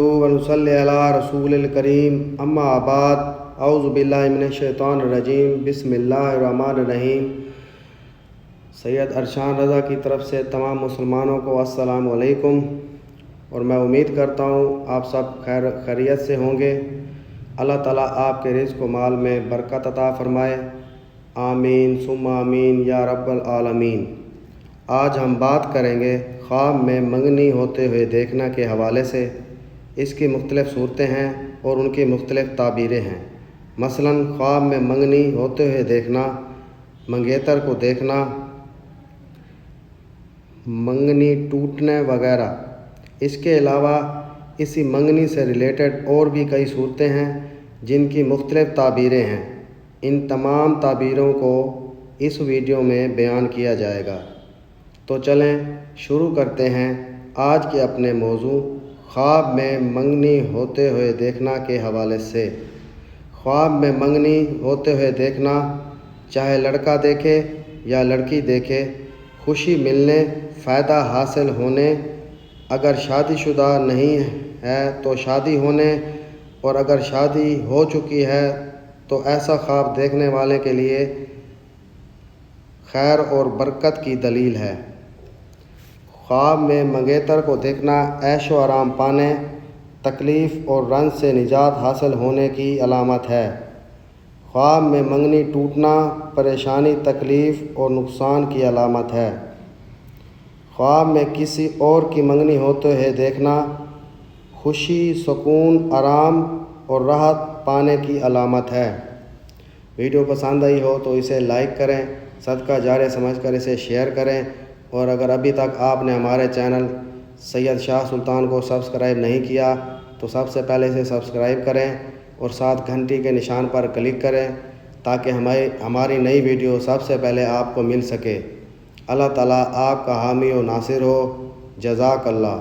वनुसल्ली अला रसूलिल करीम अम्मा बाद औज़ु बिल्लाहि मिनश शैतानिर रजीम बिस्मिल्लाहिर रहमानिर रहीम। सैयद अरशान रज़ा की तरफ से तमाम मुसलमानों को अस्सलामु अलैकुम। और मैं उम्मीद करता हूँ आप सब खैरियत से होंगे। अल्लाह ताला आपके रिज़्क़ व माल में बरकत अता फ़रमाए। आमीन सुम्मा आमीन या रब्बल आलमीन। आज हम बात करेंगे ख्वाब में मंगनी होते हुए देखना के हवाले से। इसकी मुख्तलिफ़ सूरतें हैं और उनकी मुख्तलिफ़ ताबीरें हैं। मसलन ख्वाब में मंगनी होते हुए देखना, मंगेतर को देखना, मंगनी टूटने वगैरह। इसके अलावा इसी मंगनी से रिलेटेड और भी कई सूरतें हैं जिनकी मुख्तलिफ़ ताबीरें हैं। इन तमाम ताबीरों को इस वीडियो में बयान किया जाएगा। तो चलें शुरू करते हैं आज के अपने मौजू ख्वाब में मंगनी होते हुए देखना के हवाले से। ख्वाब में मंगनी होते हुए देखना, चाहे लड़का देखे या लड़की देखे, खुशी मिलने, फ़ायदा हासिल होने, अगर शादीशुदा नहीं है तो शादी होने, और अगर शादी हो चुकी है तो ऐसा ख्वाब देखने वाले के लिए खैर और बरकत की दलील है। ख्वाब में मंगेतर को देखना ऐश व आराम पाने, तकलीफ़ और रंज से निजात हासिल होने की अलामत है। ख्वाब में मंगनी टूटना परेशानी, तकलीफ़ और नुकसान की अलामत है। ख्वाब में किसी और की मंगनी होते हुए देखना खुशी, सुकून, आराम और राहत पाने की अलामत है। वीडियो पसंद आई हो तो इसे लाइक करें, सदका जारे समझकर इसे शेयर करें, और अगर अभी तक आपने हमारे चैनल सैयद शाह सुल्तान को सब्सक्राइब नहीं किया तो सबसे पहले इसे सब्सक्राइब करें और साथ घंटी के निशान पर क्लिक करें ताकि हमारी नई वीडियो सबसे पहले आपको मिल सके। अल्लाह ताला आपका हामी व नासिर हो। जज़ाकल्लाह।